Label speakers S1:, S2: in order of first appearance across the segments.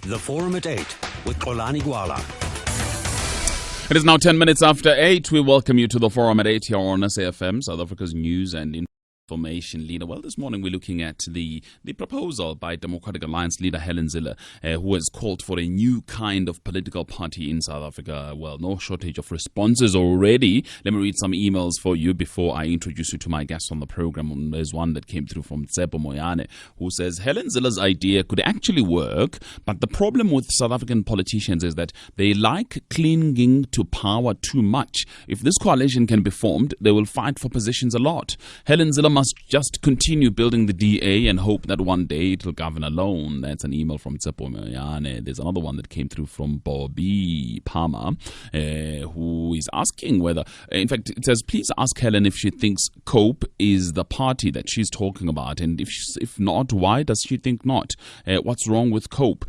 S1: The Forum at 8 with Xolani Gwala.
S2: It is now 10 minutes after 8. We welcome you to the Forum at 8 here on SAFM, South Africa's news and information leader. Well, this morning we're looking at the proposal by Democratic Alliance leader Helen Zille, who has called for a new kind of political party in South Africa. Well, no shortage of responses already. Let me read some emails for you before I introduce you to my guests on the program. There's one that came through from Tsepo Moyane, who says Helen Zille's idea could actually work, but the problem with South African politicians is that they like clinging to power too much. If this coalition can be formed, they will fight for positions a lot. Helen Zille must just continue building the DA and hope that one day it will govern alone. That's an email from Tsepo Moyane. There's another one that came through from Bobby Palmer, who is asking whether, in fact, it says, please ask Helen if she thinks COPE is the party that she's talking about, and if not, why does she think not? What's wrong with COPE?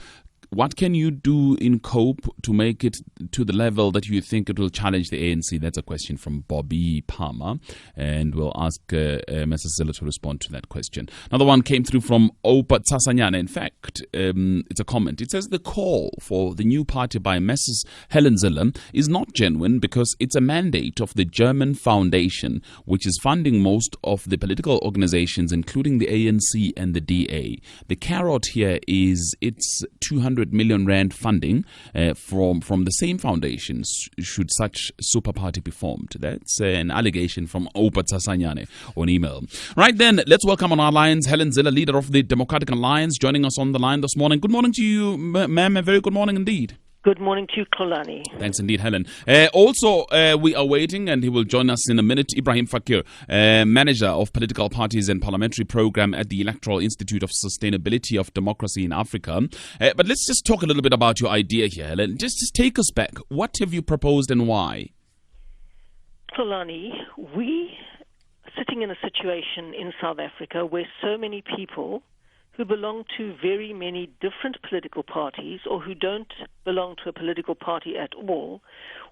S2: What can you do in COPE to make it to the level that you think it will challenge the ANC? That's a question from Bobby Palmer, and we'll ask Mrs. Zille to respond to that question. Another one came through from Opa Tsasanyana. In fact, it's a comment. It says the call for the new party by Mrs. Helen Zille is not genuine because it's a mandate of the German Foundation, which is funding most of the political organizations, including the ANC and the DA. The carrot here is it's 200 million rand funding from the same foundations should such super party be formed. That's an allegation from Opa Tsasanyane on email. Right then, let's welcome on our lines Helen Zille, leader of the Democratic Alliance, joining us on the line this morning. Good morning to you, ma'am. A very good morning indeed.
S3: Good morning to you, Xolani.
S2: Thanks indeed, Helen. Also, we are waiting, and he will join us in a minute, Ibrahim Fakir, Manager of Political Parties and Parliamentary Program at the Electoral Institute of Sustainability of Democracy in Africa. But let's just talk a little bit about your idea here, Helen. Just take us back. What have you proposed and why?
S3: Xolani, we are sitting in a situation in South Africa where so many people who belong to very many different political parties, or who don't belong to a political party at all,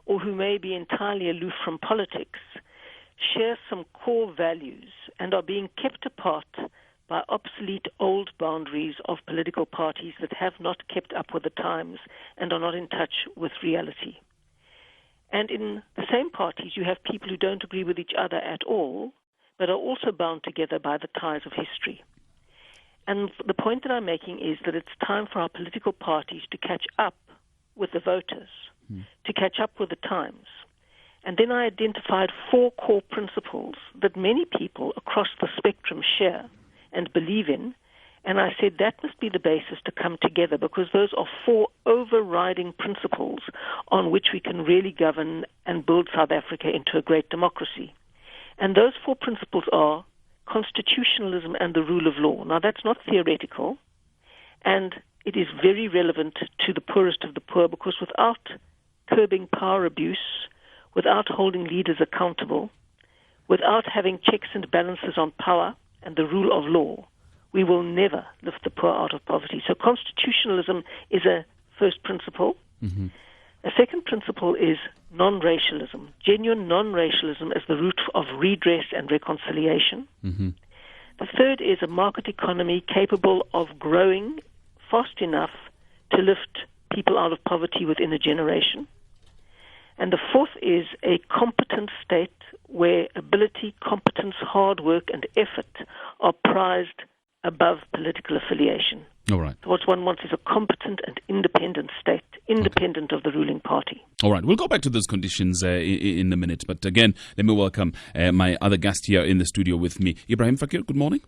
S3: or who may be entirely aloof from politics, share some core values and are being kept apart by obsolete old boundaries of political parties that have not kept up with the times and are not in touch with reality. And in the same parties, you have people who don't agree with each other at all, but are also bound together by the ties of history. And the point that I'm making is that it's time for our political parties to catch up with the voters, to catch up with the times. And then I identified 4 core principles that many people across the spectrum share and believe in. And I said that must be the basis to come together, because those are 4 overriding principles on which we can really govern and build South Africa into a great democracy. And those 4 principles are constitutionalism and the rule of law. Now, that's not theoretical, and it is very relevant to the poorest of the poor, because without curbing power abuse, without holding leaders accountable, without having checks and balances on power and the rule of law, we will never lift the poor out of poverty. So constitutionalism is a first principle. Mm-hmm. A second principle is non-racialism. Genuine non-racialism as the root of redress and reconciliation. Mm-hmm. The third is a market economy capable of growing fast enough to lift people out of poverty within a generation. And the fourth is a competent state where ability, competence, hard work, and effort are prized above political affiliation.
S2: All right.
S3: So what one wants is a competent and independent state, independent of the ruling party.
S2: All right. We'll go back to those conditions in a minute. But again, let me welcome my other guest here in the studio with me. Ibrahim Fakir, good morning.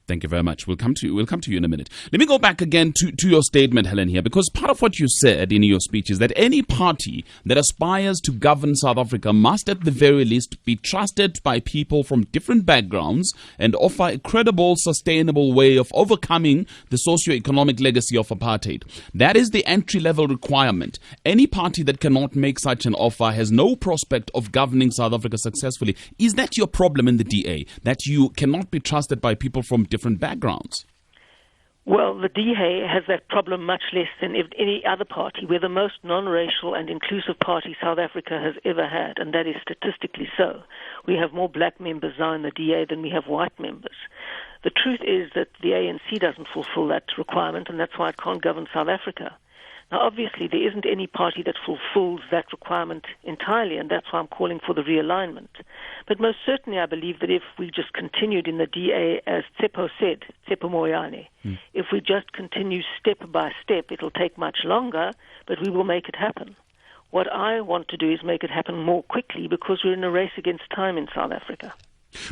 S2: Thank you very much. We'll come to you in a minute. Let me go back again to your statement, Helen, here, because part of what you said in your speech is that any party that aspires to govern South Africa must at the very least be trusted by people from different backgrounds and offer a credible, sustainable way of overcoming the socio-economic legacy of apartheid. That is the entry-level requirement. Any party that cannot make such an offer has no prospect of governing South Africa successfully. Is that your problem in the DA, that you cannot be trusted by people from different backgrounds?
S3: Well, the DA has that problem much less than any other party. We're the most non-racial and inclusive party South Africa has ever had, and that is statistically so. We have more black members now in the DA than we have white members. The truth is that the ANC doesn't fulfill that requirement, and that's why it can't govern South Africa. Now, obviously, there isn't any party that fulfills that requirement entirely, and that's why I'm calling for the realignment. But most certainly, I believe that if we just continued in the DA, as Tsepo said, Tsepo Moyane, if we just continue step by step, it'll take much longer, but we will make it happen. What I want to do is make it happen more quickly because we're in a race against time in South Africa.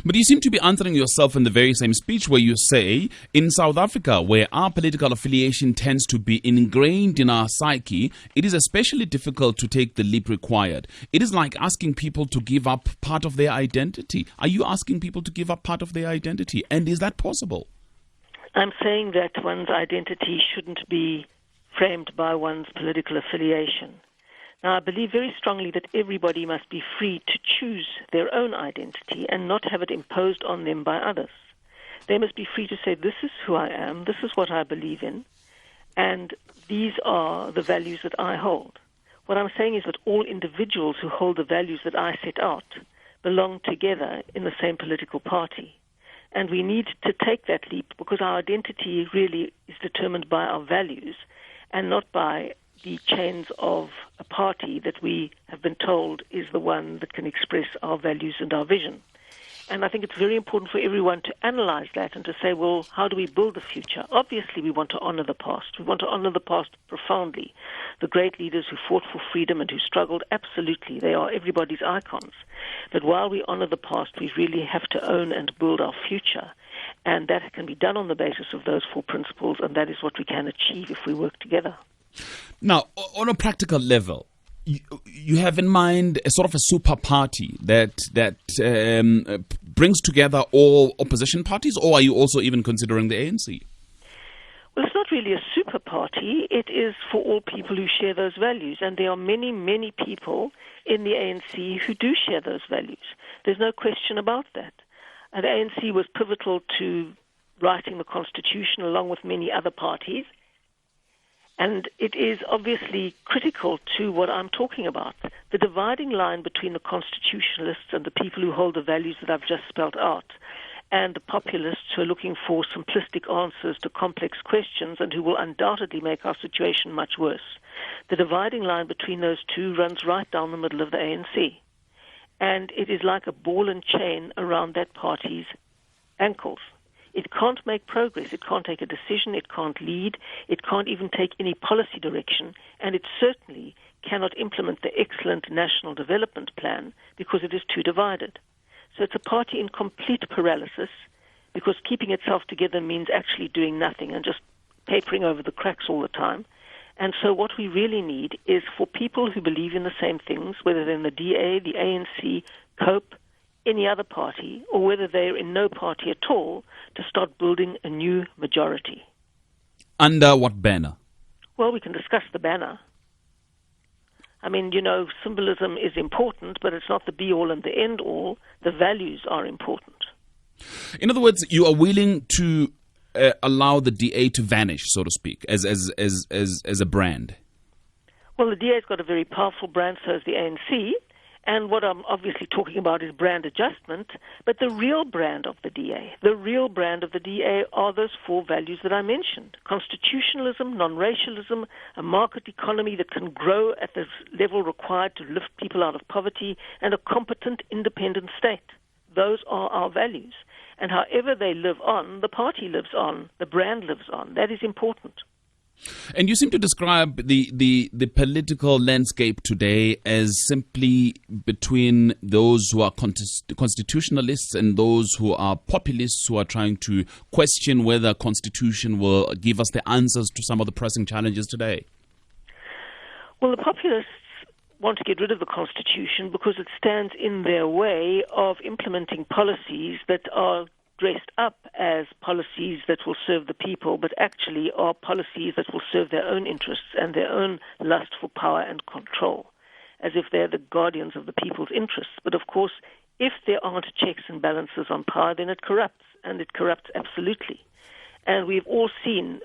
S2: But you seem to be answering yourself in the very same speech where you say, in South Africa, where our political affiliation tends to be ingrained in our psyche, it is especially difficult to take the leap required. It is like asking people to give up part of their identity. Are you asking people to give up part of their identity? And is that possible?
S3: I'm saying that one's identity shouldn't be framed by one's political affiliation. Now, I believe very strongly that everybody must be free to choose their own identity and not have it imposed on them by others. They must be free to say, this is who I am, this is what I believe in, and these are the values that I hold. What I'm saying is that all individuals who hold the values that I set out belong together in the same political party. And we need to take that leap because our identity really is determined by our values and not by the chains of a party that we have been told is the one that can express our values and our vision. And I think it's very important for everyone to analyze that and to say, well, how do we build the future? Obviously, we want to honor the past. We want to honor the past profoundly. The great leaders who fought for freedom and who struggled, absolutely, they are everybody's icons. But while we honor the past, we really have to own and build our future. And that can be done on the basis of those four principles, and that is what we can achieve if we work together.
S2: Now, on a practical level, you have in mind a sort of a super party that brings together all opposition parties, or are you also even considering the ANC?
S3: Well, it's not really a super party. It is for all people who share those values, and there are many, many people in the ANC who do share those values. There's no question about that. The ANC was pivotal to writing the Constitution along with many other parties. And it is obviously critical to what I'm talking about. The dividing line between the constitutionalists and the people who hold the values that I've just spelled out, and the populists who are looking for simplistic answers to complex questions and who will undoubtedly make our situation much worse. The dividing line between those two runs right down the middle of the ANC. And it is like a ball and chain around that party's ankles. It can't make progress, it can't take a decision, it can't lead, it can't even take any policy direction, and it certainly cannot implement the excellent national development plan because it is too divided. So it's a party in complete paralysis because keeping itself together means actually doing nothing and just papering over the cracks all the time. And so what we really need is for people who believe in the same things, whether they're in the DA, the ANC, COPE, any other party, or whether they're in no party at all, to start building a new majority.
S2: Under what banner?
S3: Well, we can discuss the banner. I mean, symbolism is important, but it's not the be-all and the end-all. The values are important.
S2: In other words, you are willing to allow the DA to vanish, so to speak, as a brand?
S3: Well, the DA's got a very powerful brand, so has the ANC. And what I'm obviously talking about is brand adjustment, but the real brand of the DA are those four values that I mentioned. Constitutionalism, non-racialism, a market economy that can grow at the level required to lift people out of poverty, and a competent, independent state. Those are our values. And however they live on, the party lives on, the brand lives on. That is important.
S2: And you seem to describe the political landscape today as simply between those who are constitutionalists and those who are populists who are trying to question whether Constitution will give us the answers to some of the pressing challenges today.
S3: Well, the populists want to get rid of the Constitution because it stands in their way of implementing policies that are dressed up as policies that will serve the people, but actually are policies that will serve their own interests and their own lust for power and control, as if they're the guardians of the people's interests. But of course, if there aren't checks and balances on power, then it corrupts, and it corrupts absolutely. And we've all seen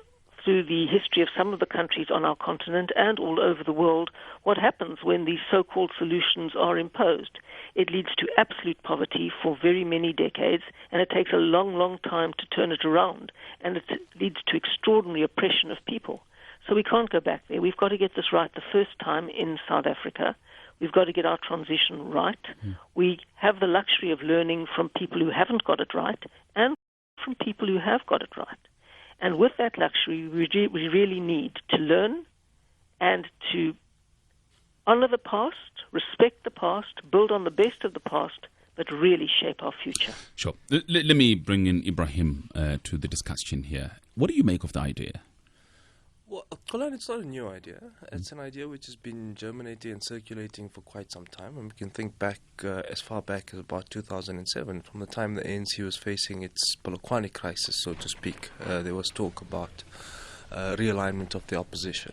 S3: through the history of some of the countries on our continent and all over the world what happens when these so-called solutions are imposed. It leads to absolute poverty for very many decades, and it takes a long, long time to turn it around, and it leads to extraordinary oppression of people. So we can't go back there. We've got to get this right the first time in South Africa. We've got to get our transition right. We have the luxury of learning from people who haven't got it right and from people who have got it right. And with that luxury, we really need to learn and to honor the past, respect the past, build on the best of the past, but really shape our future.
S2: Sure. Let me bring in Ibrahim to the discussion here. What do you make of the idea?
S4: Well, Kolan, it's not a new idea. It's an idea which has been germinating and circulating for quite some time. And we can think back as far back as about 2007, from the time the ANC was facing its Polokwane crisis, so to speak. There was talk about realignment of the opposition.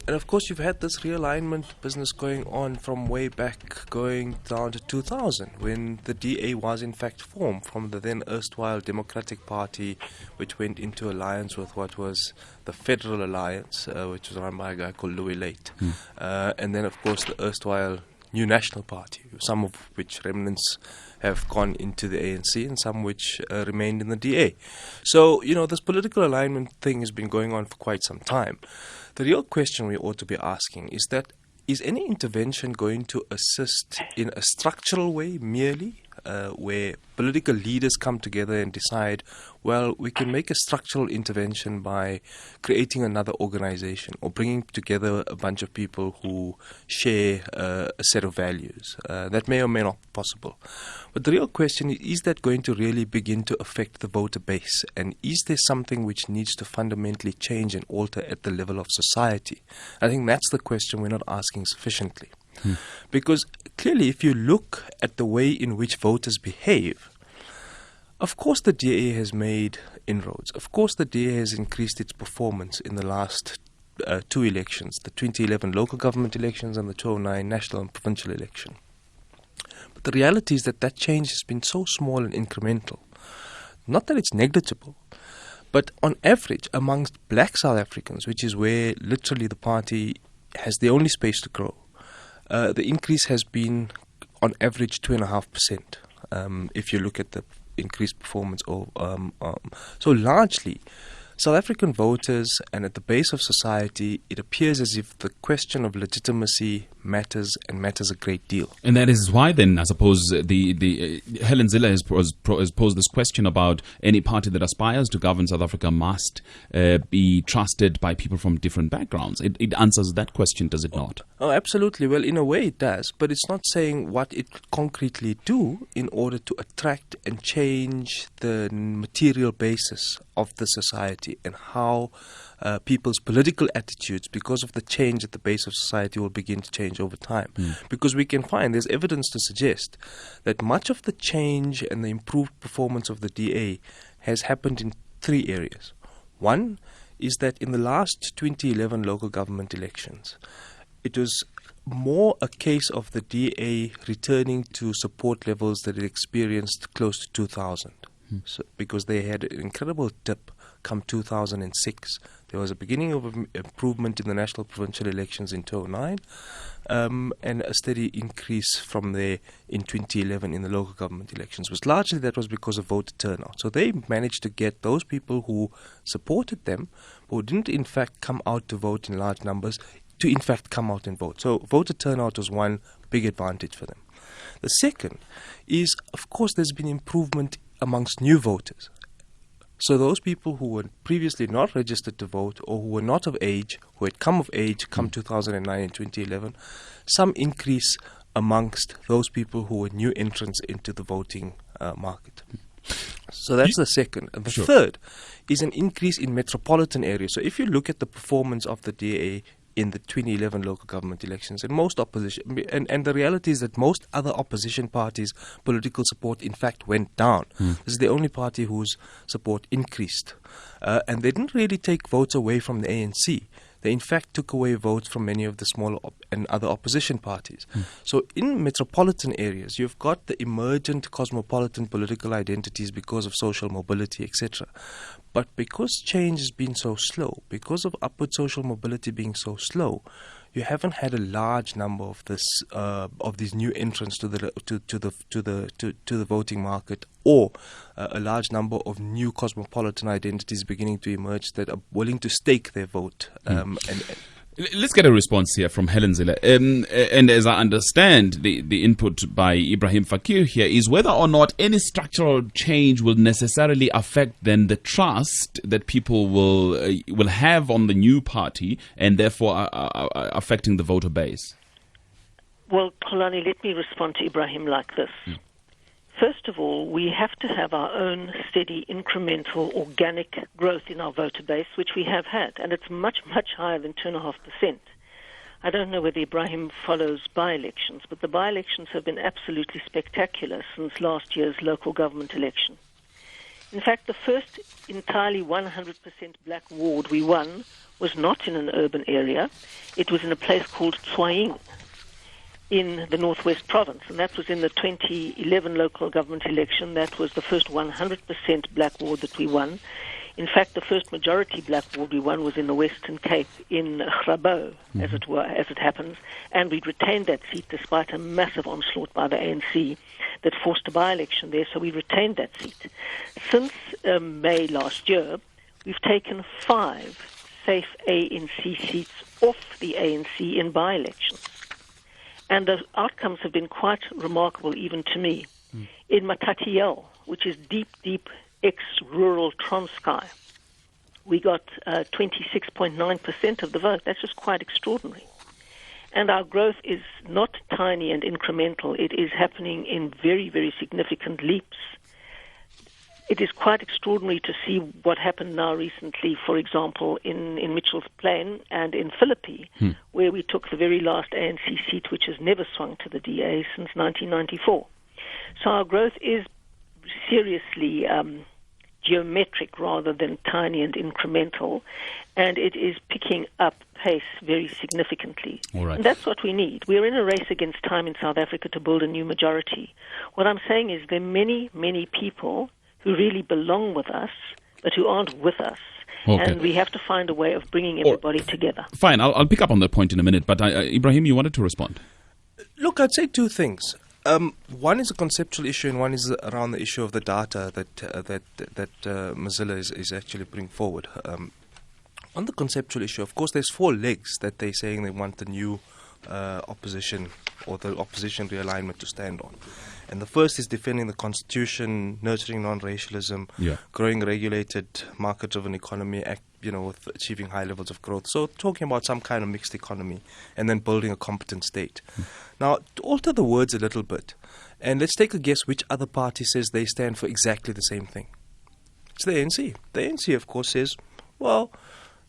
S4: And of course, you've had this realignment business going on from way back, going down to 2000, when the DA was in fact formed from the then erstwhile Democratic Party, which went into alliance with what was the Federal Alliance, which was run by a guy called Louis Late. And then, of course, the erstwhile New National Party, some of which remnants have gone into the ANC and some which remained in the DA. So, this political alignment thing has been going on for quite some time. The real question we ought to be asking is any intervention going to assist in a structural way merely, where political leaders come together and decide, well, we can make a structural intervention by creating another organization or bringing together a bunch of people who share a set of values. That may or may not be possible. But the real question is that going to really begin to affect the voter base? And is there something which needs to fundamentally change and alter at the level of society? I think that's the question we're not asking sufficiently. Because clearly, if you look at the way in which voters behave, of course the DA has made inroads. Of course the DA has increased its performance in the last two elections, the 2011 local government elections and the 2009 national and provincial election. But the reality is that change has been so small and incremental. Not that it's negligible, but on average, amongst black South Africans, which is where literally the party has the only space to grow, the increase has been on average 2.5%. If you look at the increased performance so largely South African voters and at the base of society, it appears as if the question of legitimacy matters and matters a great deal.
S2: And that is why then, I suppose, the Helen Zille has posed this question about any party that aspires to govern South Africa must be trusted by people from different backgrounds. It answers that question, does it not?
S4: Oh, absolutely. Well, in a way it does, but it's not saying what it could concretely do in order to attract and change the material basis of the society and how people's political attitudes, because of the change at the base of society, will begin to change over time. Because we can find there's evidence to suggest that much of the change and the improved performance of the DA has happened in three areas. One is that in the last 2011 local government elections, it was more a case of the DA returning to support levels that it experienced close to 2000. So, because they had an incredible dip come 2006. There was a beginning of improvement in the national provincial elections in 2009 and a steady increase from there in 2011 in the local government elections. But largely that was because of voter turnout. So they managed to get those people who supported them, who didn't in fact come out to vote in large numbers, to in fact come out and vote. So voter turnout was one big advantage for them. The second is, of course, there's been improvement amongst new voters. So those people who were previously not registered to vote or who were not of age, who had come of age come 2009 and 2011, some increase amongst those people who were new entrants into the voting market. So that's the second. And the third is an increase in metropolitan areas. So if you look at the performance of the DA in the 2011 local government elections, and most opposition, and the reality is that most other opposition parties' political support in fact went down. This is the only party whose support increased. And they didn't really take votes away from the ANC. They in fact took away votes from many of the smaller and other opposition parties. So in metropolitan areas, you've got the emergent cosmopolitan political identities because of social mobility, etc. But because change has been so slow, because of upward social mobility being so slow, you haven't had a large number of these new entrants to the voting market, or a large number of new cosmopolitan identities beginning to emerge that are willing to stake their vote.
S2: Let's get a response here from Helen Zille. And as I understand, the input by Ibrahim Fakir here is whether or not any structural change will necessarily affect then the trust that people will have on the new party, and therefore affecting the voter base.
S3: Well, Xolani, let me respond to Ibrahim like this. First of all, we have to have our own steady, incremental, organic growth in our voter base, which we have had, and it's much, much higher than 2.5%. I don't know whether Ibrahim follows by-elections, but the by-elections have been absolutely spectacular since last year's local government election. In fact, the first entirely 100% black ward we won was not in an urban area. It was in a place called Tswaying in the Northwest Province, and that was in the 2011 local government election. That was the first 100% black ward that we won. In fact, the first majority black ward we won was in the Western Cape, in Grabo, as it happens, and we retained that seat despite a massive onslaught by the ANC that forced a by-election there, so we retained that seat. Since May last year, we've taken 5 safe ANC seats off the ANC in by-elections. And the outcomes have been quite remarkable even to me. In Matatiele, which is deep ex-rural Transkei, we got 26.9% of the vote. That's just quite extraordinary. And our growth is not tiny and incremental. It is happening in very, very significant leaps. It is quite extraordinary to see what happened now recently, for example, in Mitchell's Plain and in Philippi, where we took the very last ANC seat, which has never swung to the DA since 1994. So our growth is seriously geometric rather than tiny and incremental, and it is picking up pace very significantly.
S2: All right.
S3: And that's what we need. We're in a race against time in South Africa to build a new majority. What I'm saying is there are many, many people who really belong with us, but who aren't with us. Okay. And we have to find a way of bringing everybody together.
S2: Fine, I'll pick up on that point in a minute, but Ibrahim, you wanted to respond.
S4: Look, I'd say two things. One is a conceptual issue, and one is around the issue of the data that Mozilla is actually putting forward. On the conceptual issue, of course, there's 4 legs that they're saying they want the new opposition or the opposition realignment to stand on. And the first is defending the constitution, nurturing non-racialism, growing a regulated, market-driven economy, with achieving high levels of growth. So talking about some kind of mixed economy and then building a competent state. Now, to alter the words a little bit, and let's take a guess which other party says they stand for exactly the same thing. It's the ANC. The ANC, of course, says, well,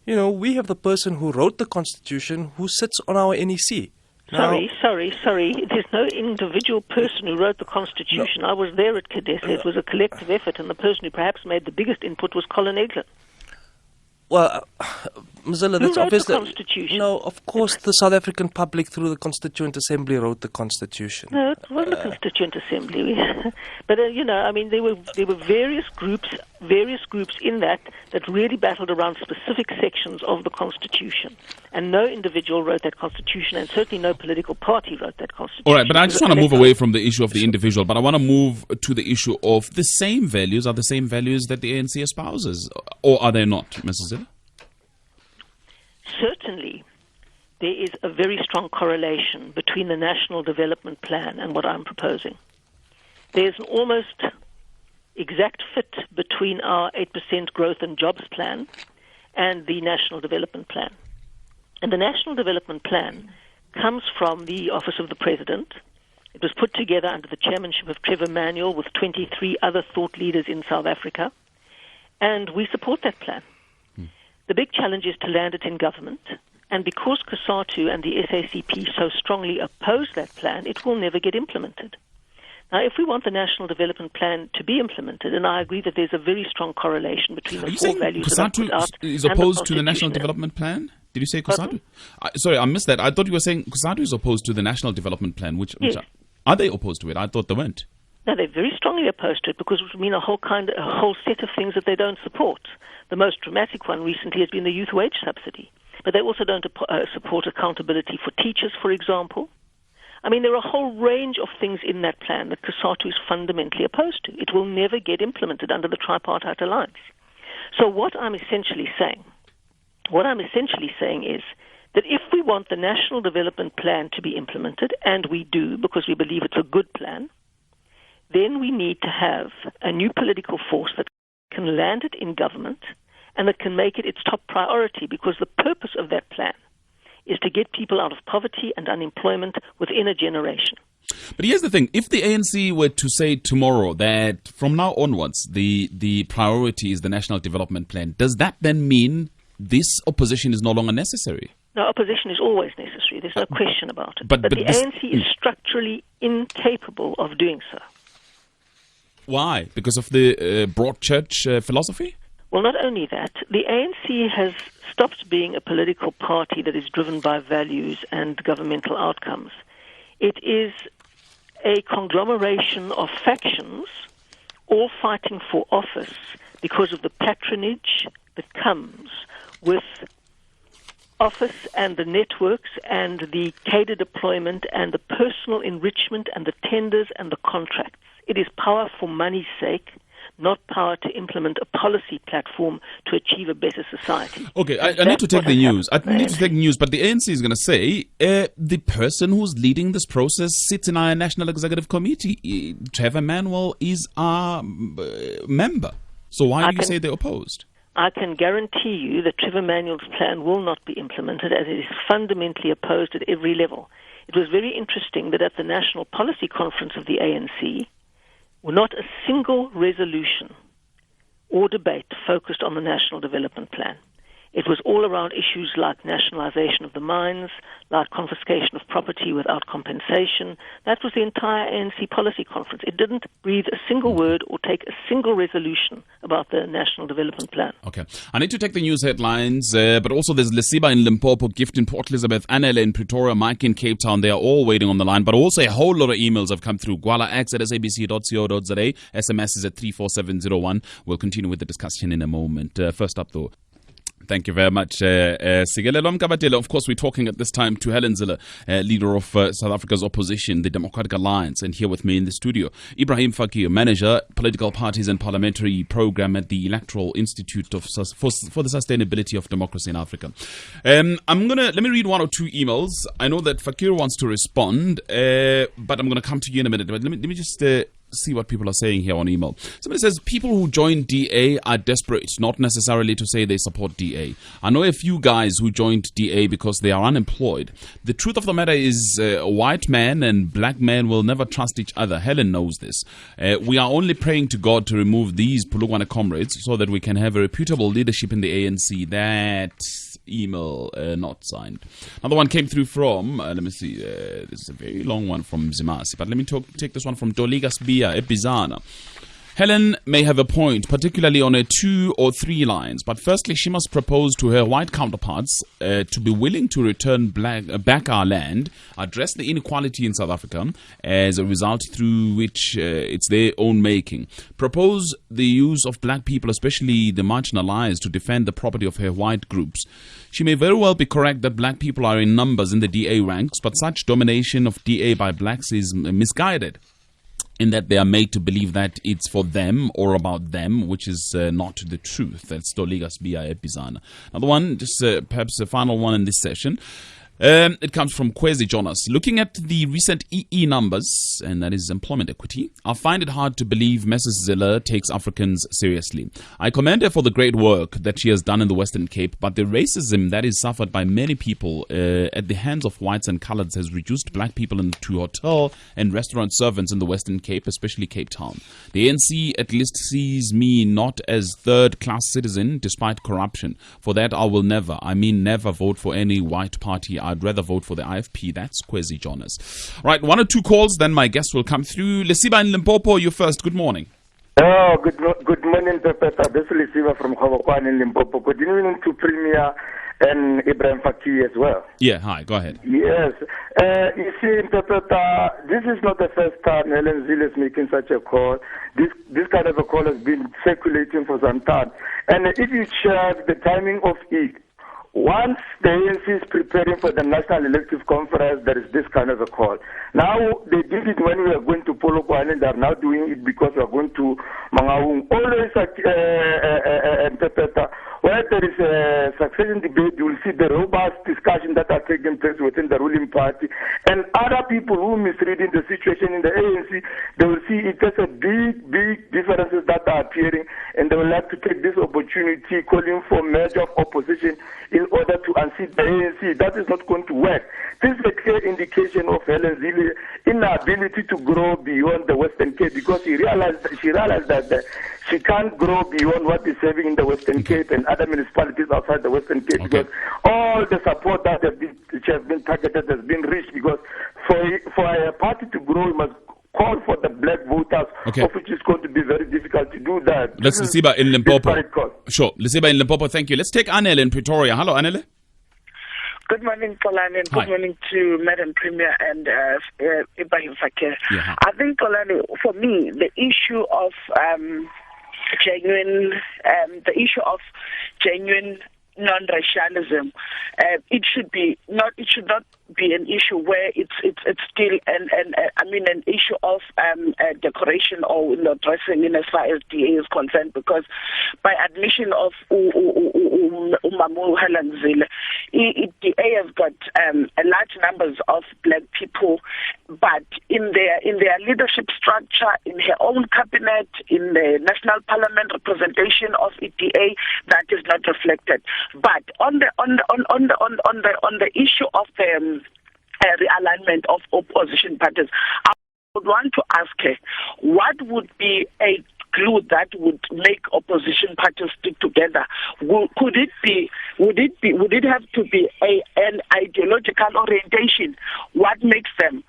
S4: we have the person who wrote the constitution who sits on our NEC.
S3: Sorry. There's no individual person who wrote the Constitution. I was there at Kadesa. It was a collective effort, and the person who perhaps made the biggest input was Colin Eglin.
S4: Well, Mozilla, that's obviously...
S3: Who wrote the Constitution?
S4: No, of course the South African public through the Constituent Assembly wrote the Constitution.
S3: No, it wasn't the Constituent Assembly. But, there were various groups in that really battled around specific sections of the Constitution. And no individual wrote that Constitution, and certainly no political party wrote that Constitution.
S2: All right, but I just want to move away from the issue of the individual, but I want to move to the issue of the same values are the same values that the ANC espouses, or are they not, Mrs. Zille?
S3: Certainly, there is a very strong correlation between the National Development Plan and what I'm proposing. There's an almost exact fit between our 8% growth and jobs plan and the National Development Plan. And the National Development Plan comes from the Office of the President. It was put together under the chairmanship of Trevor Manuel with 23 other thought leaders in South Africa, and we support that plan. The big challenge is to land it in government, and because COSATU and the SACP so strongly oppose that plan, it will never get implemented. Now, if we want the National Development Plan to be implemented, and I agree that there's a very strong correlation between the 4 values that I put out
S2: is opposed to the National Development Plan? Did you say COSATU? Sorry, I missed that. I thought you were saying COSATU is opposed to the National Development Plan.
S3: Yes.
S2: Are they opposed to it? I thought they weren't.
S3: No, they're very strongly opposed to it because it would mean a whole set of things that they don't support. The most dramatic one recently has been the youth wage subsidy. But they also don't support accountability for teachers, for example. I mean, there are a whole range of things in that plan that COSATU is fundamentally opposed to. It will never get implemented under the Tripartite Alliance. So what I'm essentially saying is that if we want the National Development Plan to be implemented, and we do because we believe it's a good plan, then we need to have a new political force that can land it in government and that can make it its top priority, because the purpose of that plan is to get people out of poverty and unemployment within a generation.
S2: But here's the thing. If the ANC were to say tomorrow that from now onwards the priority is the National Development Plan, does that then mean this opposition is no longer necessary?
S3: No, opposition is always necessary. There's no question about it.
S2: But
S3: the ANC is structurally incapable of doing so.
S2: Why? Because of the broad church philosophy?
S3: Well, not only that, the ANC has stopped being a political party that is driven by values and governmental outcomes. It is a conglomeration of factions all fighting for office because of the patronage that comes with office and the networks and the cadre deployment and the personal enrichment and the tenders and the contracts. It is power for money's sake, not power to implement a policy platform to achieve a better society.
S2: Okay, I need to take the news. I need to take news, but the ANC is going to say the person who's leading this process sits in our National Executive Committee. Trevor Manuel is our member. So why do you say they're opposed?
S3: I can guarantee you that Trevor Manuel's plan will not be implemented, as it is fundamentally opposed at every level. It was very interesting that at the National Policy Conference of the ANC, not a single resolution or debate focused on the National Development Plan. It was all around issues like nationalization of the mines, like confiscation of property without compensation. That was the entire ANC policy conference. It didn't breathe a single word or take a single resolution about the National Development Plan.
S2: Okay. I need to take the news headlines, but also there's Lesiba in Limpopo, Gift in Port Elizabeth, Anela in Pretoria, Mike in Cape Town. They are all waiting on the line, but also a whole lot of emails have come through. gwalax@sabc.co.za. SMS is at 34701. We'll continue with the discussion in a moment. First up, though. Thank you very much, Sigelelo Mkabatele. Of course, we're talking at this time to Helen Zille, leader of South Africa's opposition, the Democratic Alliance, and here with me in the studio, Ibrahim Fakir, manager, political parties and parliamentary program at the Electoral Institute for the Sustainability of Democracy in Africa. Let me read one or two emails. I know that Fakir wants to respond, but I'm going to come to you in a minute. But let me just see what people are saying here on email. Somebody says people who join DA are desperate, not necessarily to say they support DA. I know a few guys who joined DA because they are unemployed. The truth of the matter is a white man and black man will never trust each other. Helen knows this. We are only praying to God to remove these Polokwane comrades so that we can have a reputable leadership in the ANC. That email not signed. Another one came through from, let me see, this is a very long one from Zimasi, but let me take this one from Doligas Bia, Epizana. Helen may have a point, particularly on her 2 or 3 lines, but firstly she must propose to her white counterparts to be willing to return back our land, address the inequality in South Africa as a result through which it's their own making, propose the use of black people, especially the marginalized, to defend the property of her white groups. She may very well be correct that black people are in numbers in the DA ranks, but such domination of DA by blacks is misguided, in that they are made to believe that it's for them or about them, which is not the truth. That's Doligas Bia Epizana. Another one, just perhaps a final one in this session. It comes from Kwezi Jonas. Looking at the recent EE numbers, and that is employment equity, I find it hard to believe Mrs. Zille takes Africans seriously. I commend her for the great work that she has done in the Western Cape, but the racism that is suffered by many people at the hands of whites and coloreds has reduced black people into hotel and restaurant servants in the Western Cape, especially Cape Town. The ANC at least sees me not as third-class citizen despite corruption. For that I will never vote for any white party. I'd rather vote for the IFP. That's Kwezi Jonas. Right, 1 or 2 calls, then my guest will come through. Lesiba in Limpopo, you first. Good morning.
S5: Oh, good morning, Pepeta. This is Lesiba from Hawakwan in Limpopo. Good evening to Premier and Ibrahim Fakir as well.
S2: Yeah, hi, go ahead.
S5: Yes. You see, this is not the first time Helen Zille is making such a call. This kind of a call has been circulating for some time. And if you check the timing of it, once the ANC is preparing for the National Elective Conference, there is this kind of a call. Now, they did it when we are going to Polokwane, and they are now doing it because we are going to Mangaung. Always where there is a succession debate, you will see the robust discussion that are taking place within the ruling party. And other people who misreading the situation in the ANC, they will see it as a big differences that are appearing, and they will like to take this opportunity calling for merger of opposition in order to unseat the ANC. That is not going to work. This is a clear indication of Helen Zille inability to grow beyond the Western Cape, because she realized that she can't grow beyond what is serving in the Western Cape and other municipalities outside the Western Cape, because all the support that has been targeted has been reached, because for a party to grow, you must call for the black voters, of which is going to be very difficult to do that.
S2: Let's Lisiba in Limpopo. Sure, Lisiba in Limpopo, thank you. Let's take Anele in Pretoria. Hello, Anele.
S6: Good morning, Polani, and good morning to Madam Premier and Ibrahim Fakir.
S2: Yeah.
S6: I think, Polani, for me, the issue of genuine non-racialism, it should not be an issue where it's still an issue of decoration or dressing in as far as DA is concerned, because by admission of Umamu Helen Zille, DA has got large numbers of black people, but in their leadership structure, in her own cabinet, in the national parliament representation of DA, that is not reflected. But on the issue of the realignment of opposition parties, I would want to ask her, what would be a glue that would make opposition parties stick together? Would it have to be an ideological orientation? What makes them?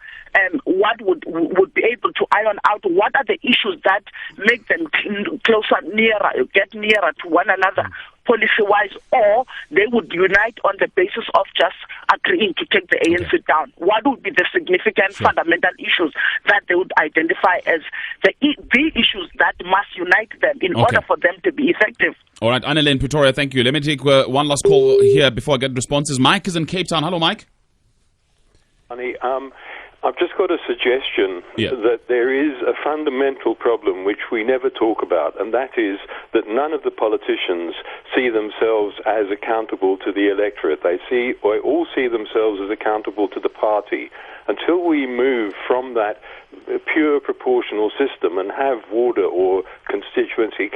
S6: What would be able to iron out? What are the issues that make them get nearer to one another policy-wise, or they would unite on the basis of just agreeing to take the ANC down? What would be the significant fundamental issues that they would identify as the issues that must unite them in order for them to be effective?
S2: All right, Anele in Pretoria, thank you. Let me take one last call here before I get responses. Mike is in Cape Town. Hello, Mike.
S7: Honey, I've just got a suggestion that there is a fundamental problem which we never talk about, and that is that none of the politicians see themselves as accountable to the electorate. They all see themselves as accountable to the party. Until we move from that pure proportional system and have water or constituency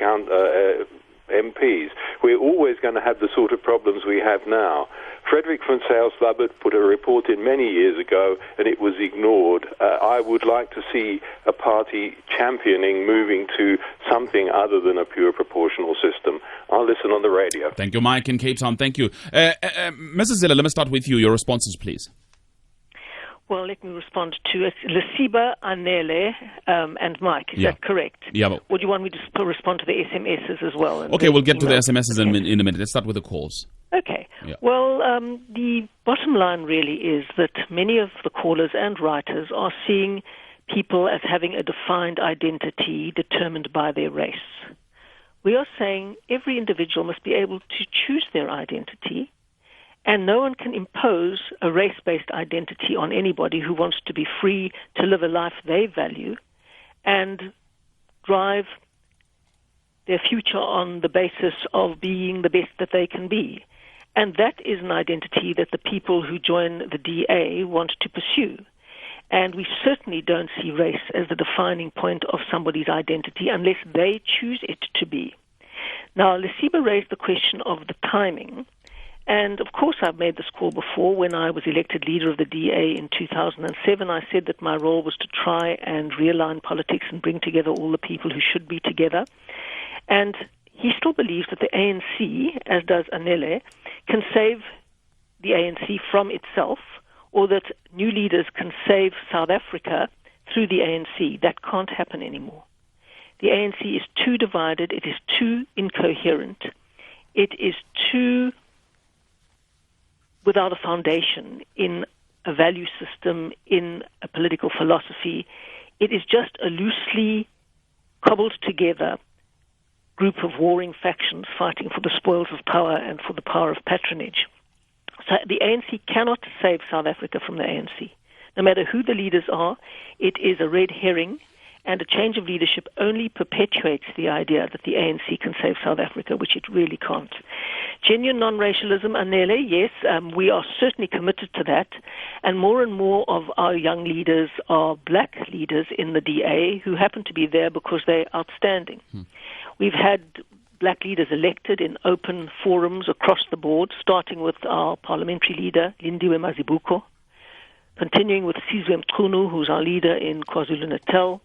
S7: MPs, we're always going to have the sort of problems we have now. Frederick van Zyl-Slabbert put a report in many years ago, and it was ignored. I would like to see a party championing moving to something other than a pure proportional system. I'll listen on the radio.
S2: Thank you, Mike in Cape Town. Thank you. Mrs. Zille, let me start with you. Your responses, please.
S3: Well, let me respond to it. Lisiba, Anele, and Mike. Is that correct?
S2: Yeah.
S3: Or do you want me to respond to the SMSs as well?
S2: Okay, we'll get to the SMSs in a minute. Let's start with the calls.
S3: Okay.
S2: Yeah.
S3: Well, the bottom line really is that many of the callers and writers are seeing people as having a defined identity determined by their race. We are saying every individual must be able to choose their identity, and no one can impose a race-based identity on anybody who wants to be free to live a life they value and drive their future on the basis of being the best that they can be. And that is an identity that the people who join the DA want to pursue. And we certainly don't see race as the defining point of somebody's identity unless they choose it to be. Now, Lisiba raised the question of the timing. And, of course, I've made this call before. When I was elected leader of the DA in 2007, I said that my role was to try and realign politics and bring together all the people who should be together. And he still believes that the ANC, as does Anele, can save the ANC from itself, or that new leaders can save South Africa through the ANC. That can't happen anymore. The ANC is too divided. It is too incoherent. It is too without a foundation in a value system, in a political philosophy. It is just a loosely cobbled together group of warring factions fighting for the spoils of power and for the power of patronage. So the ANC cannot save South Africa from the ANC. No matter who the leaders are, it is a red herring, and a change of leadership only perpetuates the idea that the ANC can save South Africa, which it really can't. Genuine non-racialism, Anele, yes, we are certainly committed to that, and more of our young leaders are black leaders in the DA who happen to be there because they're outstanding. We've had black leaders elected in open forums across the board, starting with our parliamentary leader, Lindiwe Mazibuko, continuing with Sizwe Mchunu, who's our leader in KwaZulu-Natal.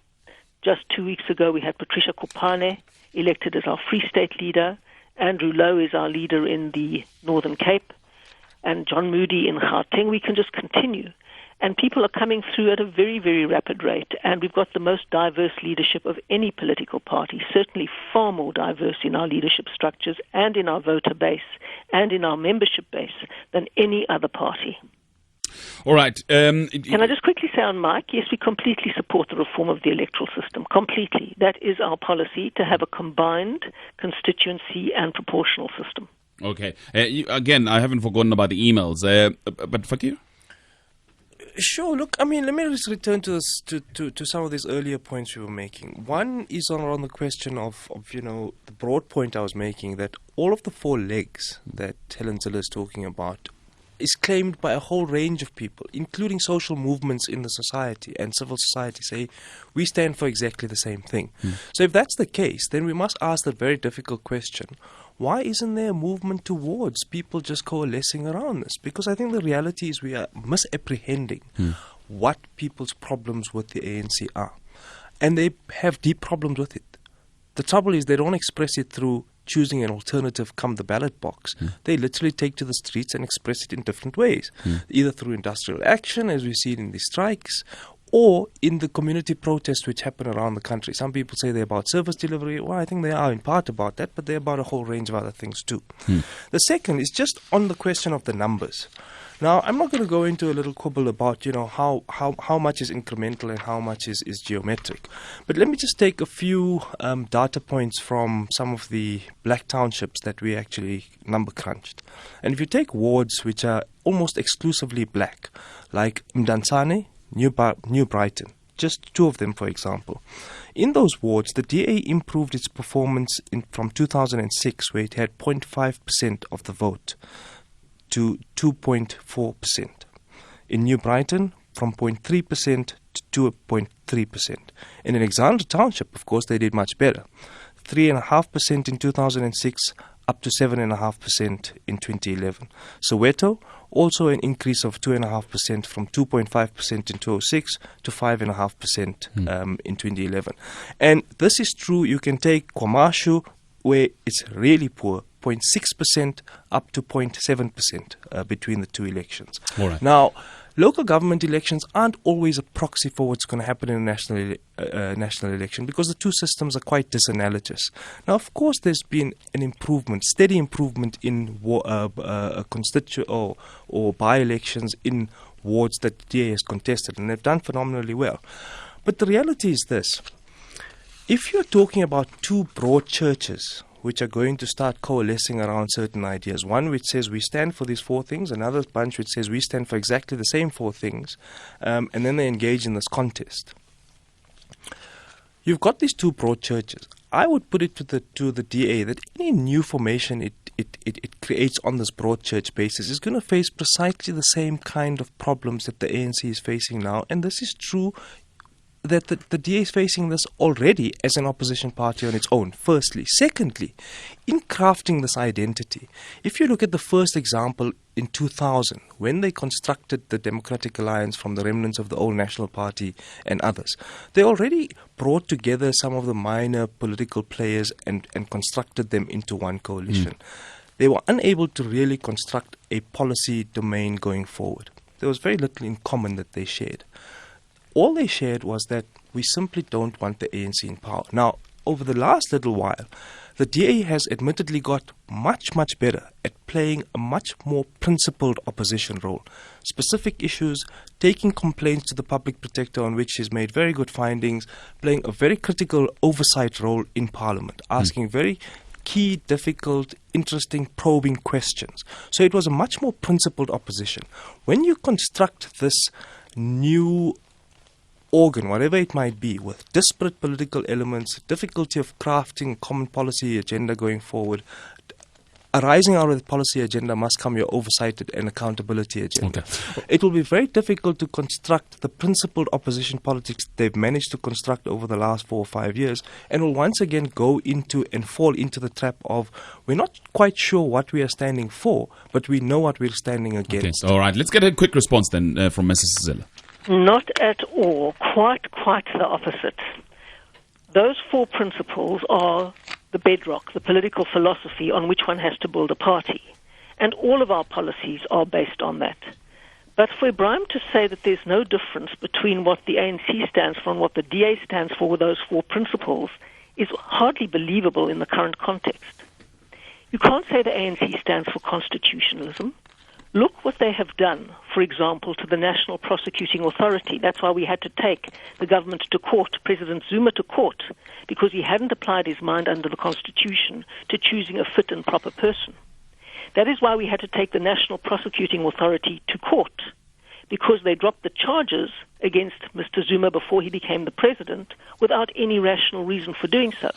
S3: Just 2 weeks ago, we had Patricia Kopane elected as our Free State leader. Andrew Lowe is our leader in the Northern Cape. And John Moody in Gauteng. We can just continue. And people are coming through at a very, very rapid rate. And we've got the most diverse leadership of any political party, certainly far more diverse in our leadership structures and in our voter base and in our membership base than any other party.
S2: All right.
S3: Can I just quickly say on Mike, yes, we completely support the reform of the electoral system, completely. That is our policy, to have a combined constituency and proportional system.
S2: Okay. Again, I haven't forgotten about the emails, but Fakir?
S4: Sure. Look, I mean, let me just return to this, to some of these earlier points we were making. One is around the question of the broad point I was making, that all of the four legs that Helen Zille is talking about is claimed by a whole range of people, including social movements in the society and civil society, say we stand for exactly the same thing. So if that's the case, then we must ask the very difficult question, why isn't there a movement towards people just coalescing around this? Because I think the reality is we are misapprehending what people's problems with the ANC are. And they have deep problems with it. The trouble is they don't express it through choosing an alternative come the ballot box. They literally take to the streets and express it in different ways, either through industrial action, as we see it in the strikes, or in the community protests which happen around the country. Some people say they're about service delivery. Well, I think they are in part about that, but they're about a whole range of other things too. The second is just on the question of the numbers. Now, I'm not going to go into a little quibble about, how much is incremental and how much is geometric. But let me just take a few data points from some of the black townships that we actually number crunched. And if you take wards which are almost exclusively black, like Mdantsane, New Brighton, just two of them, for example. In those wards, the DA improved its performance from 2006, where it had 0.5% of the vote, to 2.4%. In New Brighton, from 0.3% to 2.3%. In Alexandra Township, of course, they did much better. 3.5% in 2006, up to 7.5% in 2011. Soweto, also an increase of 2.5% from 2.5% in 2006 to 5.5% in 2011. And this is true. You can take KwaMashu, where it's really poor, 0.6% up to 0.7% between the two elections.
S2: All right.
S4: Now, local government elections aren't always a proxy for what's going to happen in a national election, because the two systems are quite disanalogous. Now, of course, there's been an improvement, steady improvement in or by-elections in wards that the DA has contested, and they've done phenomenally well. But the reality is this. If you're talking about two broad churches which are going to start coalescing around certain ideas, one which says we stand for these four things, another bunch which says we stand for exactly the same four things, and then they engage in this contest. You've got these two broad churches. I would put it to the DA that any new formation it creates on this broad church basis is going to face precisely the same kind of problems that the ANC is facing now, and this is true that the DA is facing this already as an opposition party on its own, firstly. Secondly, in crafting this identity, if you look at the first example in 2000, when they constructed the Democratic Alliance from the remnants of the old National Party and others, they already brought together some of the minor political players and constructed them into one coalition. They were unable to really construct a policy domain going forward. There was very little in common that they shared. All they shared was that we simply don't want the ANC in power. Now, over the last little while, the DA has admittedly got much, much better at playing a much more principled opposition role. Specific issues, taking complaints to the public protector on which he's made very good findings, playing a very critical oversight role in Parliament, asking very key, difficult, interesting, probing questions. So it was a much more principled opposition. When you construct this new organ, whatever it might be, with disparate political elements, difficulty of crafting a common policy agenda going forward, arising out of the policy agenda must come your oversight and accountability agenda. Okay. It will be very difficult to construct the principled opposition politics they've managed to construct over the last 4 or 5 years, and will once again go into and fall into the trap of we're not quite sure what we are standing for, but we know what we're standing against.
S2: Okay. All right, let's get a quick response then from Mrs. Zille.
S3: Not at all. Quite the opposite. Those 4 principles are the bedrock, the political philosophy on which one has to build a party. And all of our policies are based on that. But for Ibrahim to say that there's no difference between what the ANC stands for and what the DA stands for with those 4 principles is hardly believable in the current context. You can't say the ANC stands for constitutionalism. Look what they have done, for example, to the National Prosecuting Authority. That's why we had to take the government to court, President Zuma to court, because he hadn't applied his mind under the Constitution to choosing a fit and proper person. That is why we had to take the National Prosecuting Authority to court, because they dropped the charges against Mr. Zuma before he became the president without any rational reason for doing so.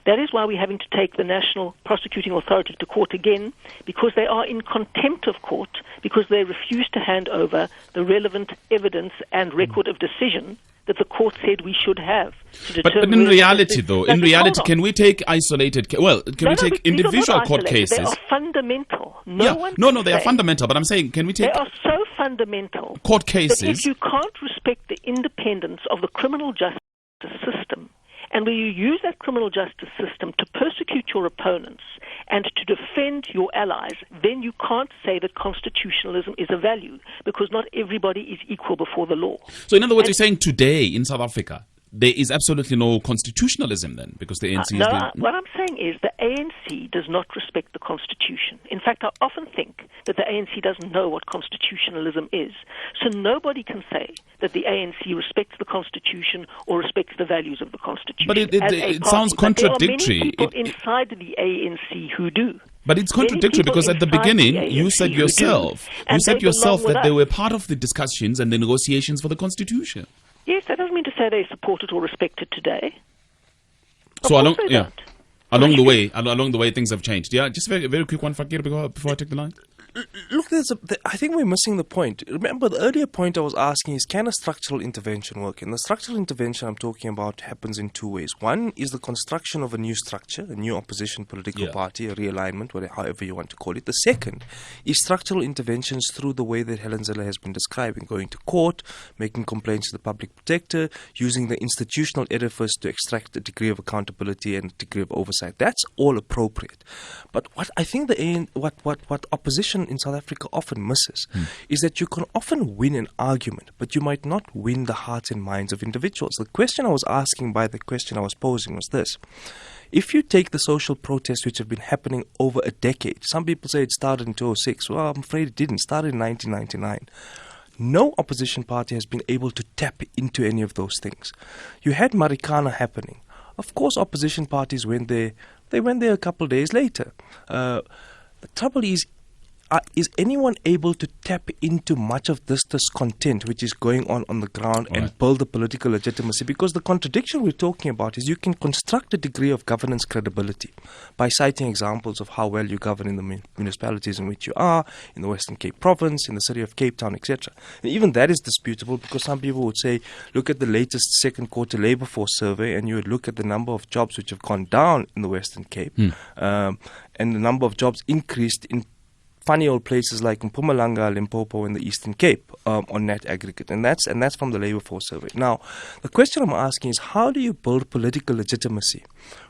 S3: That is why we're having to take the National Prosecuting Authority to court again, because they are in contempt of court, because they refuse to hand over the relevant evidence and record of decision that the court said we should have.
S2: But in reality, though, can we take isolated, can we take individual court cases?
S3: They are fundamental.
S2: They are fundamental, but I'm saying, can we take...
S3: They are so fundamental
S2: court cases...
S3: that if you can't respect the independence of the criminal justice system, and where you use that criminal justice system to persecute your opponents and to defend your allies, then you can't say that constitutionalism is a value, because not everybody is equal before the law.
S2: So in other words, you're saying today in South Africa, there is absolutely no constitutionalism then, because the ANC
S3: what I'm saying is the ANC does not respect the Constitution. In fact, I often think that the ANC doesn't know what constitutionalism is. So nobody can say that the ANC respects the Constitution or respects the values of the Constitution.
S2: But it sounds contradictory.
S3: There are many people inside the ANC who do.
S2: But it's contradictory, because at the beginning you said yourself that they were part of the discussions and the negotiations for the Constitution.
S3: Yes, that doesn't mean to say they support it or respect it today.
S2: So along the way, things have changed. Yeah, just very quick one, Fakir, before I take the line.
S4: Look, I think we're missing the point. Remember, the earlier point I was asking is, can a structural intervention work? And the structural intervention I'm talking about happens in 2 ways. One is the construction of a new structure, a new opposition political party, a realignment, however you want to call it. The second is structural interventions through the way that Helen Zille has been describing, going to court, making complaints to the public protector, using the institutional edifice to extract a degree of accountability and a degree of oversight. That's all appropriate. But what I think what opposition in South Africa often misses is that you can often win an argument, but you might not win the hearts and minds of individuals. The question I was asking by the question I was posing was this. If you take the social protests which have been happening over a decade, some people say it started in 2006. Well, I'm afraid it didn't. It started in 1999. No opposition party has been able to tap into any of those things. You had Marikana happening. Of course, opposition parties went there. They went there a couple of days later. The trouble is anyone able to tap into much of this discontent which is going on the ground and build the political legitimacy? Because the contradiction we're talking about is you can construct a degree of governance credibility by citing examples of how well you govern in the municipalities in which you are, in the Western Cape Province, in the city of Cape Town, etc. And even that is disputable, because some people would say, look at the latest second quarter labour force survey and you would look at the number of jobs which have gone down in the Western Cape and the number of jobs increased in funny old places like Mpumalanga, Limpopo, and the Eastern Cape. on net aggregate, and that's from the Labour Force survey. Now, the question I'm asking is, how do you build political legitimacy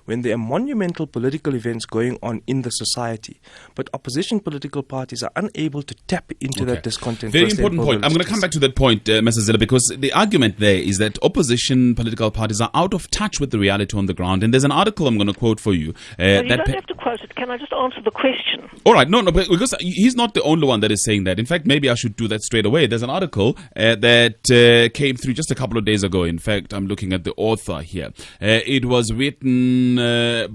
S4: when there are monumental political events going on in the society, but opposition political parties are unable to tap into that discontent?
S2: Very important point. I'm going to come back to that point, Mrs. Zille, because the argument there is that opposition political parties are out of touch with the reality on the ground. And there's an article I'm going to quote for you.
S3: You don't have to quote it. Can I just answer the question?
S2: All right. No, because he's not the only one that is saying that. In fact, maybe I should do that straight away. There's an article that came through just a couple of days ago. In fact, I'm looking at the author here. It was written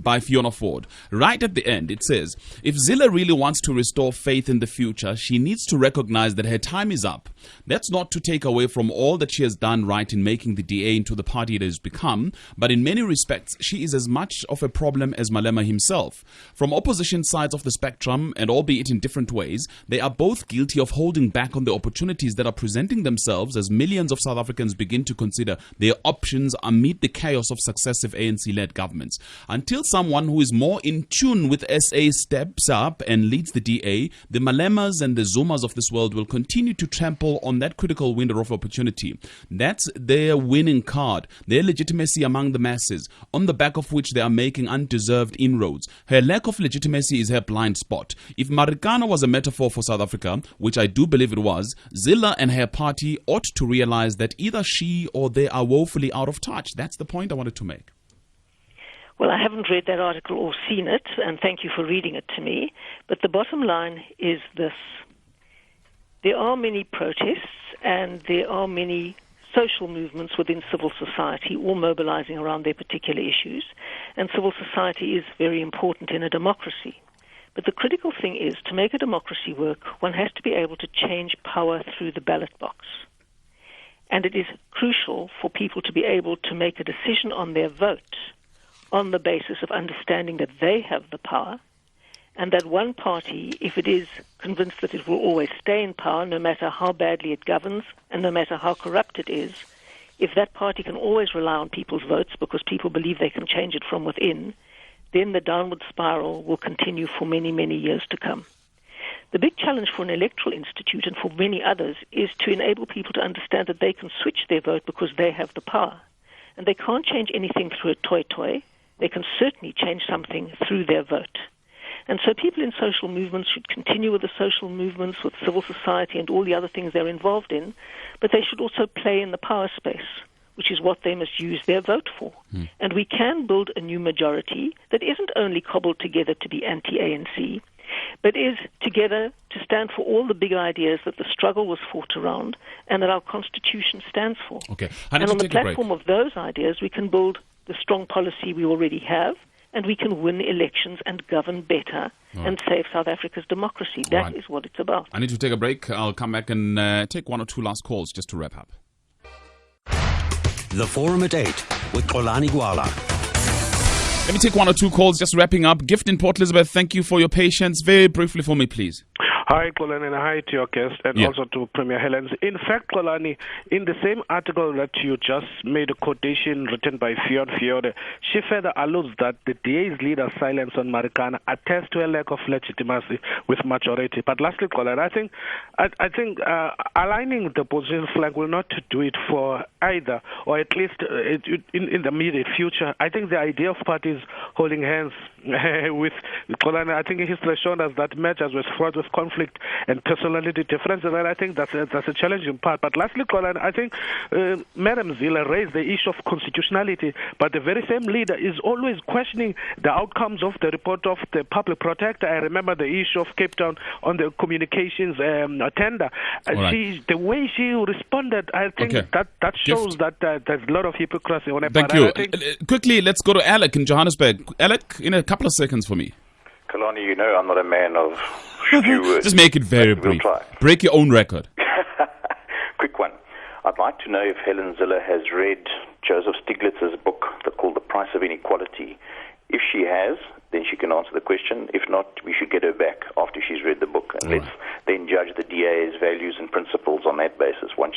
S2: by Fiona Ford. Right at the end, it says, if Zille really wants to restore faith in the future, she needs to recognize that her time is up. That's not to take away from all that she has done right in making the DA into the party it has become, but in many respects, she is as much of a problem as Malema himself. From opposition sides of the spectrum, and albeit in different ways, they are both guilty of holding back on the opportunities that are presenting themselves as millions of South Africans begin to consider their options amid the chaos of successive ANC-led governments. Until someone who is more in tune with SA steps up and leads the DA, the Malemas and the Zumas of this world will continue to trample on that critical window of opportunity. That's their winning card, their legitimacy among the masses, on the back of which they are making undeserved inroads. Her lack of legitimacy is her blind spot. If Marikana was a metaphor for South Africa, which I do believe it was, Zille and her party ought to realize that either she or they are woefully out of touch. That's the point I wanted to make.
S3: Well, I haven't read that article or seen it, and thank you for reading it to me. But the bottom line is this. There are many protests and there are many social movements within civil society, all mobilizing around their particular issues. And civil society is very important in a democracy. But the critical thing is, to make a democracy work, one has to be able to change power through the ballot box. And it is crucial for people to be able to make a decision on their vote on the basis of understanding that they have the power, and that one party, if it is convinced that it will always stay in power, no matter how badly it governs and no matter how corrupt it is, if that party can always rely on people's votes because people believe they can change it from within, then the downward spiral will continue for many, many years to come. The big challenge for an electoral institute and for many others is to enable people to understand that they can switch their vote because they have the power. And they can't change anything through a toy. They can certainly change something through their vote. And so people in social movements should continue with the social movements, with civil society and all the other things they're involved in, but they should also play in the power space, which is what they must use their vote for. And we can build a new majority that isn't only cobbled together to be anti-ANC, but is together to stand for all the big ideas that the struggle was fought around and that our Constitution stands for.
S2: Okay.
S3: And on the platform of those ideas, we can build the strong policy we already have, and we can win elections and govern better and save South Africa's democracy. That is what it's about.
S2: I need to take a break. I'll come back and take one or two last calls just to wrap up.
S1: The Forum at 8 with Xolani Gwala.
S2: Let me take one or two calls, just wrapping up. Gift in Port Elizabeth, thank you for your patience. Very briefly for me, please.
S8: Hi, Xolani, and hi to your guest, and also to Premier Helen. In fact, Xolani, in the same article that you just made a quotation written by Fiona, she further alludes that the DA's leader's silence on Marikana attests to a lack of legitimacy with majority. But lastly, Xolani, I think aligning the opposition flank will not do it for either, or at least in the immediate future. I think the idea of parties holding hands with Xolani, I think history has shown us that mergers were fraught with conflict and personality differences, and I think that's a challenging part. But lastly, Colin, I think Madam Zille raised the issue of constitutionality, but the very same leader is always questioning the outcomes of the report of the public protector. I remember the issue of Cape Town on the communications tender. The way she responded, I think that shows that there's a lot of hypocrisy on her part.
S2: Thank you. Quickly, let's go to Alec in Johannesburg. Alec, in a couple of seconds for me.
S9: Kalani, you know I'm not a man of few words.
S2: Just make it very brief. Break your own record.
S9: Quick one. I'd like to know if Helen Zille has read Joseph Stiglitz's book called The Price of Inequality. If she has, then she can answer the question. If not, we should get her back after she's read the book. And let's then judge the DA's values and principles on that basis once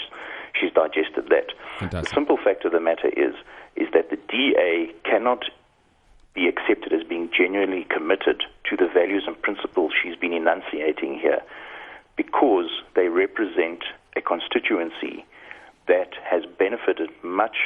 S9: she's digested that.
S2: Fantastic.
S9: The simple fact of the matter is that the DA cannot be accepted as being genuinely committed to the values and principles she's been enunciating here, because they represent a constituency that has benefited much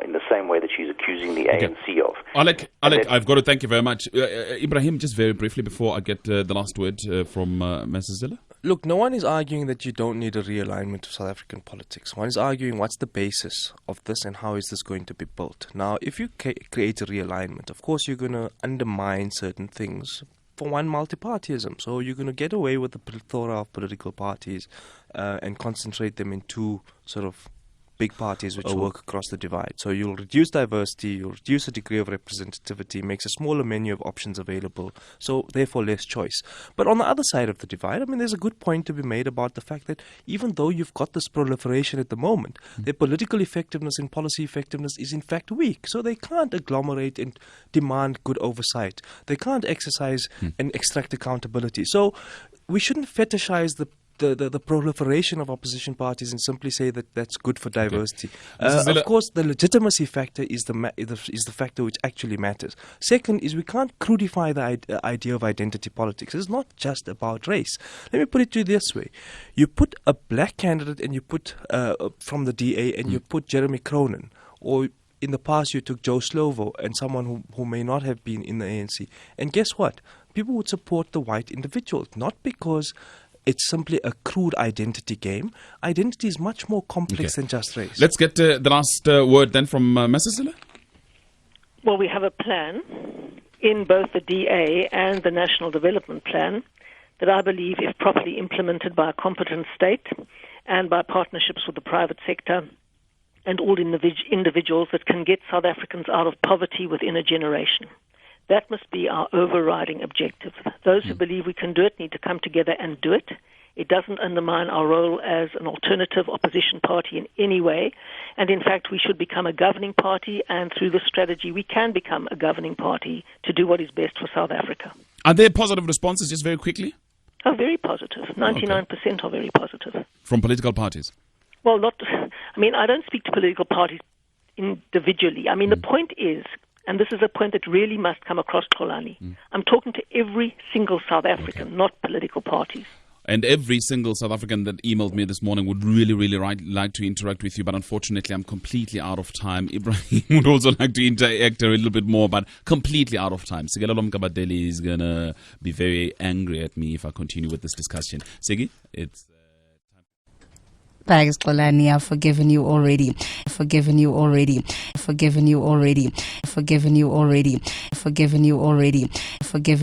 S9: in the same way that she's accusing the ANC of.
S2: Alec, I've got to thank you very much. Ibrahim, just very briefly before I get the last word from Mrs. Zille.
S4: Look, no one is arguing that you don't need a realignment of South African politics. One is arguing what's the basis of this and how is this going to be built. Now, if you create a realignment, of course you're going to undermine certain things. For one, multipartyism. So you're going to get away with the plethora of political parties and concentrate them in two sort of big parties which work across the divide. So you'll reduce diversity, you'll reduce the degree of representativity, makes a smaller menu of options available, so therefore less choice. But on the other side of the divide, I mean, there's a good point to be made about the fact that even though you've got this proliferation at the moment, their political effectiveness and policy effectiveness is in fact weak. So they can't agglomerate and demand good oversight. They can't exercise and extract accountability. So we shouldn't fetishize the proliferation of opposition parties and simply say that that's good for diversity. Of course, the legitimacy factor is the factor which actually matters. Second is we can't crudify the idea of identity politics. It's not just about race. Let me put it to you this way. You put a black candidate and you put from the DA and you put Jeremy Cronin, or in the past you took Joe Slovo and someone who may not have been in the ANC. And guess what? People would support the white individual, not because it's simply a crude identity game. Identity is much more complex than just race.
S2: Let's get the last word then from Mrs. Zille.
S3: Well, we have a plan in both the DA and the National Development Plan that I believe, if properly implemented by a competent state and by partnerships with the private sector and all individuals, that can get South Africans out of poverty within a generation. That must be our overriding objective. Those who believe we can do it need to come together and do it. It doesn't undermine our role as an alternative opposition party in any way. And in fact, we should become a governing party, and through this strategy, we can become a governing party to do what is best for South Africa.
S2: Are there positive responses, just very quickly?
S3: Oh, very positive. 99% are very positive.
S2: From political parties?
S3: Well, I don't speak to political parties individually. I mean, the point is, and this is a point that really must come across, Xolani, I'm talking to every single South African, not political parties.
S2: And every single South African that emailed me this morning would really, really like to interact with you, but unfortunately I'm completely out of time. Ibrahim would also like to interact a little bit more, but completely out of time. Sigalalo Mkabadeli is going to be very angry at me if I continue with this discussion. Sigi, it's...
S10: Thanks, Xolani. I've forgiven you already. Forgiven you already. Forgiven you already. Forgiven you already. Forgiven you already. Forgiven.